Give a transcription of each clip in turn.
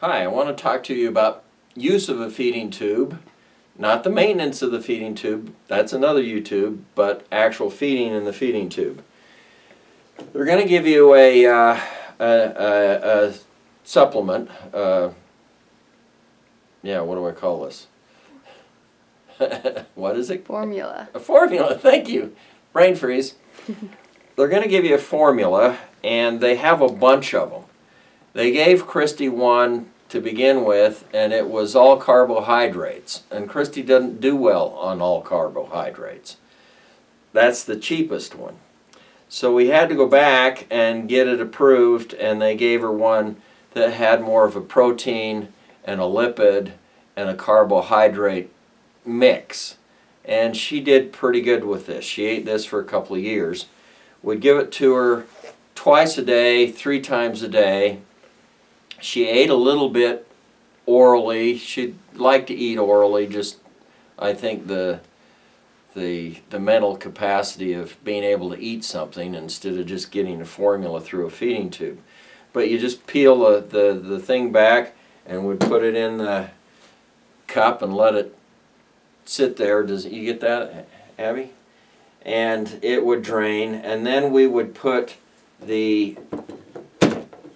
Hi, I want to talk to you about use of a feeding tube, not the maintenance of the feeding tube, that's another YouTube, but actual feeding in the feeding tube. They're going to give you a supplement, yeah, what do I call this? What is it? Formula. A formula, thank you. Brain freeze. They're going to give you a formula, and they have a bunch of them. They gave Christy one to begin with, and it was all carbohydrates. And Christy doesn't do well on all carbohydrates. That's the cheapest one. So we had to go back and get it approved, and they gave her one that had more of a protein and a lipid and a carbohydrate mix. And she did pretty good with this. She ate this for a couple of years. We'd give it to her twice a day, 3 times a day. She ate a little bit orally. She'd like to eat orally, just I think the mental capacity of being able to eat something instead of just getting a formula through a feeding tube. But you just peel the thing back and would put it in the cup and let it sit there. You get that, Abby? And it would drain, and then we would put the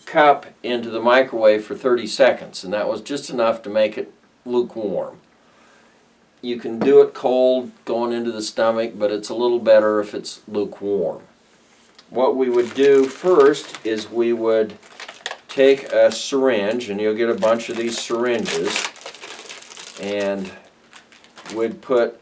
cup into the microwave for 30 seconds, and that was just enough to make it lukewarm. You can do it cold going into the stomach, but it's a little better if it's lukewarm. What we would do first is we would take a syringe, and you'll get a bunch of these syringes, and would put,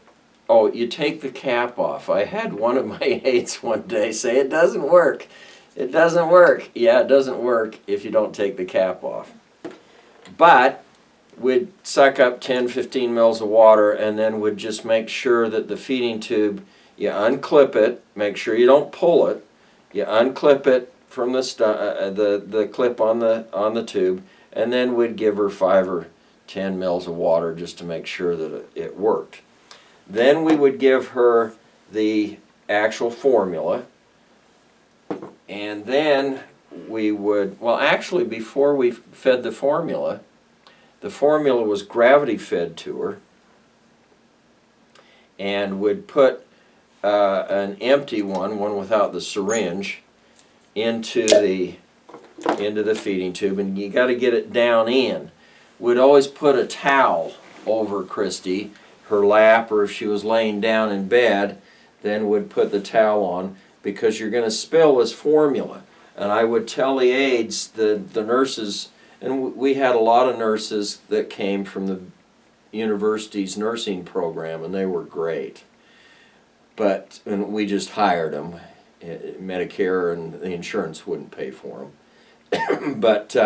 oh, you take the cap off. I had one of my aides one day say it doesn't work. It doesn't work. Yeah, it doesn't work if you don't take the cap off. But we'd suck up 10-15 mils of water, and then would just make sure that the feeding tube, you unclip it, make sure you don't pull it, you unclip it from the clip on the tube, and then we'd give her 5 or 10 mils of water just to make sure that it worked. Then we would give her the actual formula, and then we would, well actually before we fed the formula was gravity fed to her, and would put an empty one without the syringe, into the feeding tube, and you got to get it down in. We'd always put a towel over Christy, her lap, or if she was laying down in bed, then would put the towel on, because you're going to spill this formula. And I would tell the aides, the nurses, and we had a lot of nurses that came from the university's nursing program, and they were great. And we just hired them. Medicare and the insurance wouldn't pay for them. But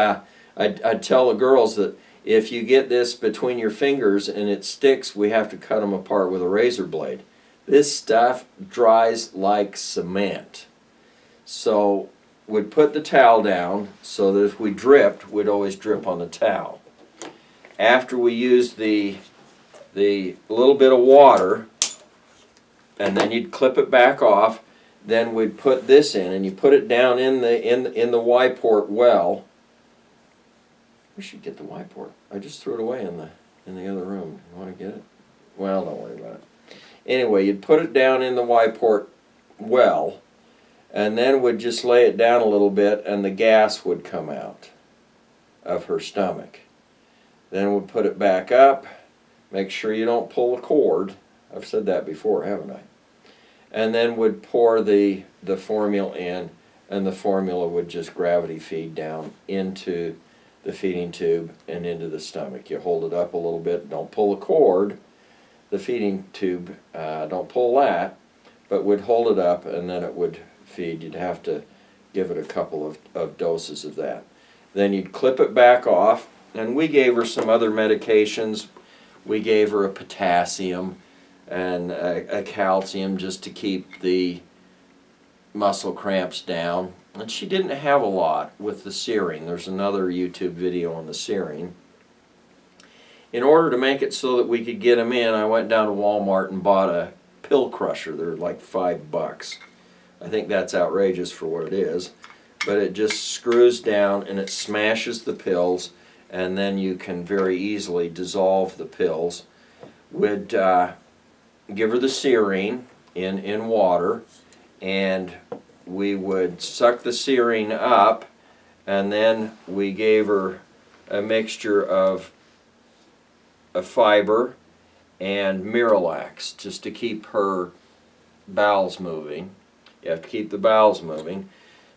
I'd tell the girls that if you get this between your fingers and it sticks, we have to cut them apart with a razor blade. This stuff dries like cement. So we'd put the towel down so that if we dripped, we'd always drip on the towel. After we used the little bit of water, and then you'd clip it back off, then we'd put this in, and you put it down in the Y-port well. We should get the Y-port. I just threw it away in the other room. You want to get it? Well, don't worry about it. Anyway, you'd put it down in the Y-port well, and then would just lay it down a little bit, and the gas would come out of her stomach. Then we'd put it back up. Make sure you don't pull the cord. I've said that before, haven't I? And then would pour the formula in, and the formula would just gravity feed down into the feeding tube and into the stomach. You hold it up a little bit, don't pull the cord, the feeding tube, don't pull that, but would hold it up, and then it would feed. You'd have to give it a couple of doses of that. Then you'd clip it back off, and we gave her some other medications. We gave her a potassium and a calcium just to keep the muscle cramps down. And she didn't have a lot with the searing. There's another YouTube video on the searing. In order to make it so that we could get them in, I went down to Walmart and bought a pill crusher. They're like $5. I think that's outrageous for what it is. But it just screws down and it smashes the pills, and then you can very easily dissolve the pills. Would give her the Serene in water, and we would suck the Serene up, and then we gave her a mixture of a fiber and Miralax just to keep her bowels moving. You have to keep the bowels moving.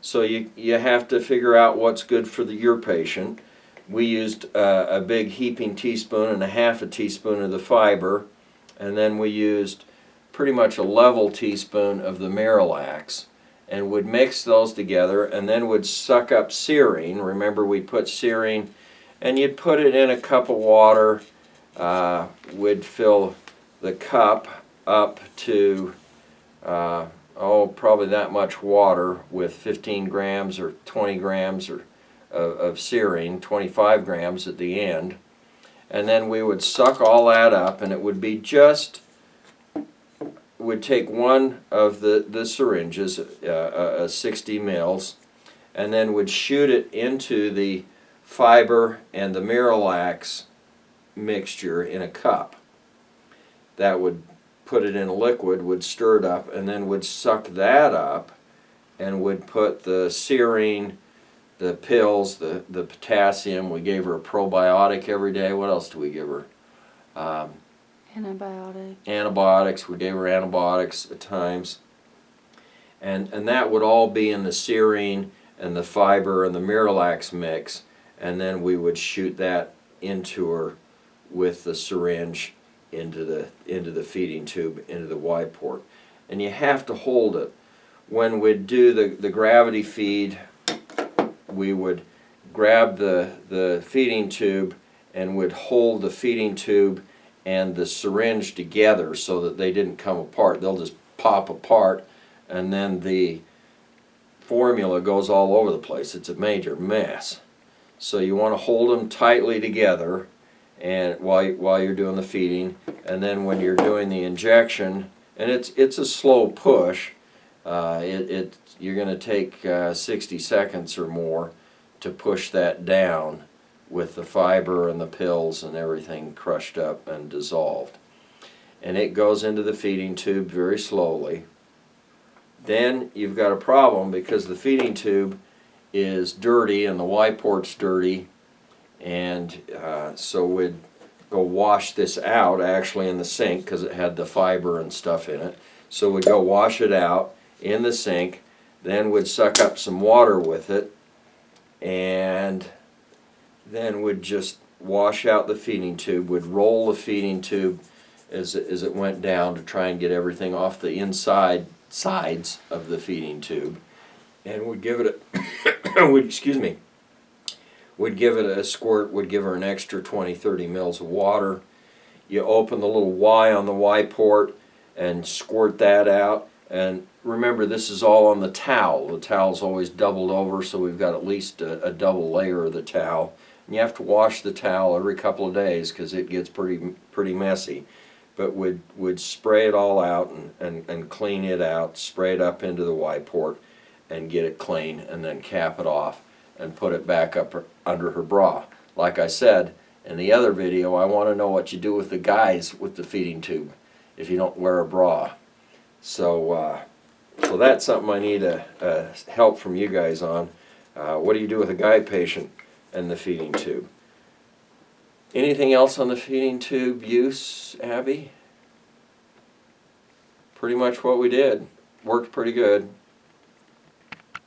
So you have to figure out what's good for your patient. We used a big heaping teaspoon and a half a teaspoon of the fiber, and then we used pretty much a level teaspoon of the Miralax, and would mix those together, and then would suck up Serene. Remember, we put Serene, and you'd put it in a cup of water. Would fill the cup up to probably that much water with 15 grams or 20 grams of Serene, 25 grams at the end, and then we would suck all that up, and it would be just, would take one of the syringes, 60 mils, and then would shoot it into the fiber and the Miralax mixture in a cup. That would put it in a liquid, would stir it up, and then would suck that up and would put the Serene, the pills, the potassium. We gave her a probiotic every day. What else do we give her? Antibiotics. We gave her antibiotics at times. And that would all be in the Serene and the fiber and the Miralax mix, and then we would shoot that into her with the syringe into the feeding tube, into the Y port. And you have to hold it. When we'd do the gravity feed, we would grab the feeding tube and would hold the feeding tube and the syringe together so that they didn't come apart. They'll just pop apart, and then the formula goes all over the place. It's a major mess. So you want to hold them tightly together, and while you're doing the feeding, and then when you're doing the injection, and it's a slow push. You're going to take 60 seconds or more to push that down with the fiber and the pills and everything crushed up and dissolved. And it goes into the feeding tube very slowly. Then you've got a problem because the feeding tube is dirty and the Y port's dirty, and so we'd go wash this out actually in the sink because it had the fiber and stuff in it. So we'd go wash it out in the sink, then we'd suck up some water with it, and then would just wash out the feeding tube, would roll the feeding tube as it went down to try and get everything off the inside sides of the feeding tube, and would give it a would give it a squirt, would give her an extra 20-30 mils of water. You open the little Y on the Y port and squirt that out. And remember, this is all on the towel. The towel's always doubled over, so we've got at least a double layer of the towel. And you have to wash the towel every couple of days because it gets pretty messy. But would spray it all out and clean it out, spray it up into the Y port and get it clean, and then cap it off and put it back up under her bra. Like I said in the other video, I want to know what you do with the guys with the feeding tube if you don't wear a bra. So that's something I need help from you guys on. What do you do with a guy patient and the feeding tube? Anything else on the feeding tube use, Abby? Pretty much what we did. Worked pretty good.